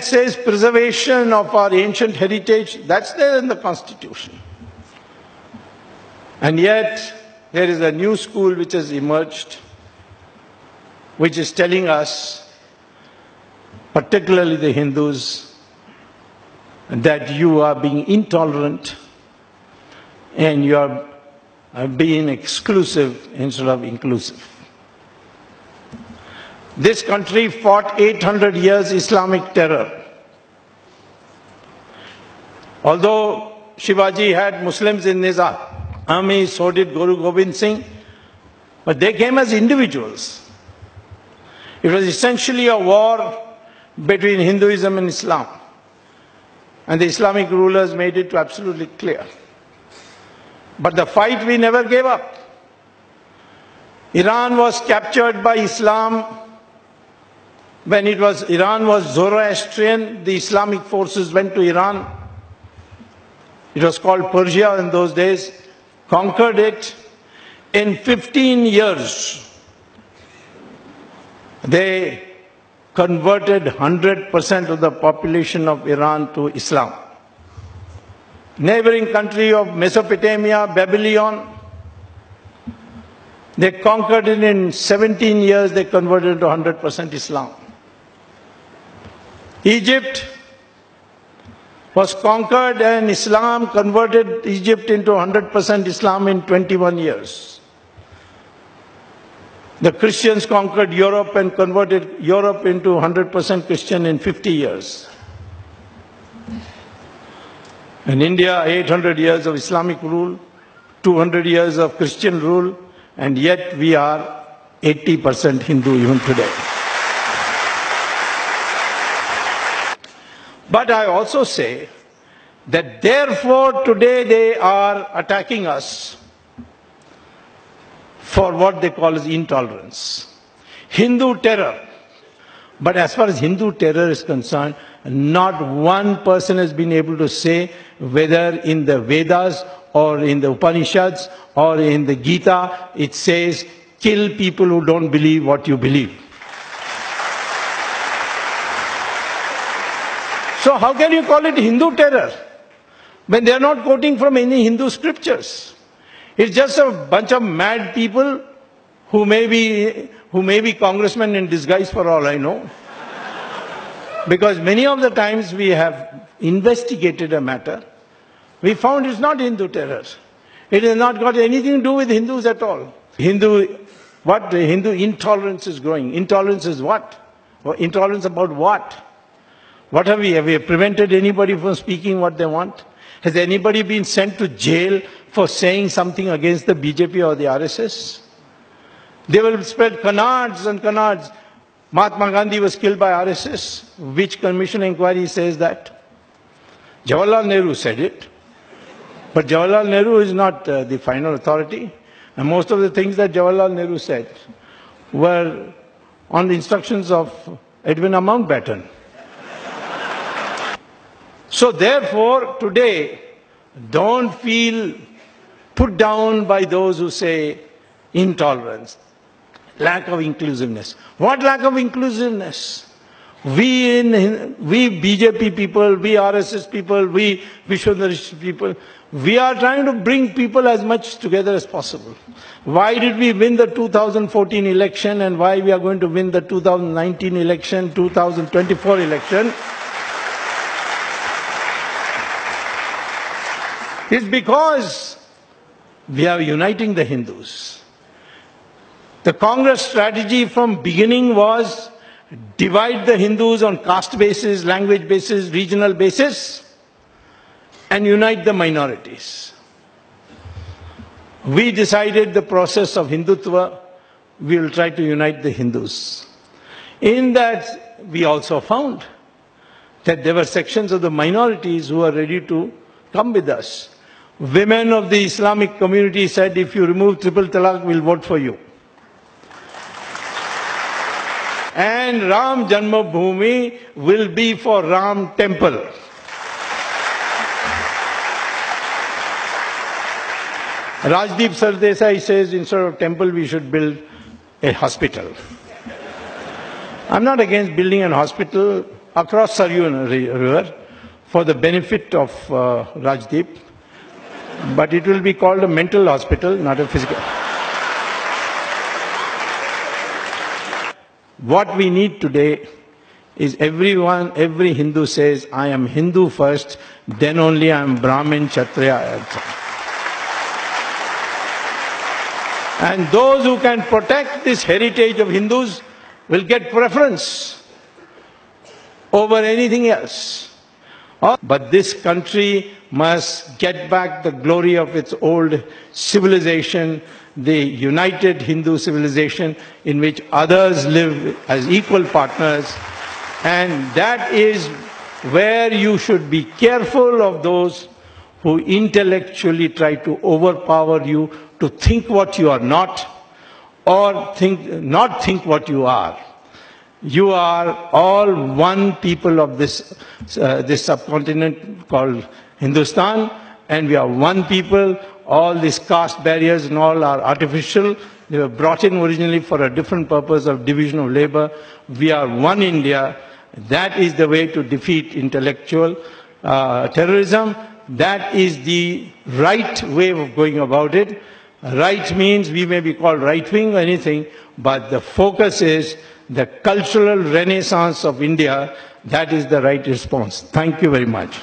It says preservation of our ancient heritage, that's there in the Constitution. And yet, there is a new school which has emerged, which is telling us, particularly the Hindus, that you are being intolerant and you are being exclusive instead of inclusive. This country fought 800 years Islamic terror. Although Shivaji had Muslims in his army, so did Guru Gobind Singh, but they came as individuals. It was essentially a war between Hinduism and Islam. And the Islamic rulers made it absolutely clear. But the fight we never gave up. Iran was captured by Islam. When Iran was Zoroastrian, the Islamic forces went to Iran. It was called Persia in those days, conquered it. In 15 years, they converted 100% of the population of Iran to Islam. Neighboring country of Mesopotamia, Babylon, they conquered it in 17 years, they converted to 100% Islam. Egypt was conquered and Islam converted Egypt into 100% Islam in 21 years. The Christians conquered Europe and converted Europe into 100% Christian in 50 years. In India, 800 years of Islamic rule, 200 years of Christian rule, and yet we are 80% Hindu even today. But I also say that therefore today they are attacking us for what they call as intolerance. Hindu terror. But as far as Hindu terror is concerned, not one person has been able to say whether in the Vedas or in the Upanishads or in the Gita it says, kill people who don't believe what you believe. So how can you call it Hindu terror when they are not quoting from any Hindu scriptures? It's just a bunch of mad people who may be congressmen in disguise for all I know. Because many of the times we have investigated a matter, we found it's not Hindu terror. It has not got anything to do with Hindus at all. Hindu intolerance is growing. Intolerance is what? Intolerance about what? What have we? Have we prevented anybody from speaking what they want? Has anybody been sent to jail for saying something against the BJP or the RSS? They will spread canards and canards. Mahatma Gandhi was killed by RSS. Which commission inquiry says that? Jawaharlal Nehru said it. But Jawaharlal Nehru is not the final authority. And most of the things that Jawaharlal Nehru said were on the instructions of Edwin Mountbatten. So therefore, today, don't feel put down by those who say intolerance, lack of inclusiveness. What lack of inclusiveness? We BJP people, we RSS people, we Vishwadharish people, we are trying to bring people as much together as possible. Why did we win the 2014 election and why we are going to win the 2019 election, 2024 election? It's because we are uniting the Hindus. The Congress strategy from beginning was divide the Hindus on caste basis, language basis, regional basis, and unite the minorities. We decided the process of Hindutva, we will try to unite the Hindus. In that, we also found that there were sections of the minorities who are ready to come with us. Women of the Islamic community said, if you remove triple talaq, we'll vote for you. And Ram Janmabhoomi will be for Ram Temple. Rajdeep Sardesai says instead of temple we should build a hospital. I'm not against building a hospital. across Saryu River for the benefit of Rajdeep, but it will be called a mental hospital, not a physical. What we need today is every Hindu says, I am Hindu first, then only I am Brahmin, Kshatriya. And those who can protect this heritage of Hindus will get preference over anything else. But this country must get back the glory of its old civilization, the united Hindu civilization in which others live as equal partners. And that is where you should be careful of those who intellectually try to overpower you, to think what you are not, or not think what you are. You are all one people of this subcontinent called Hindustan, and we are one people. All these caste barriers and all are artificial. They were brought in originally for a different purpose of division of labor. We are one India. That is the way to defeat intellectual terrorism. That is the right way of going about it. Right means we may be called right-wing or anything, but the focus is the cultural renaissance of India. That is the right response. Thank you very much.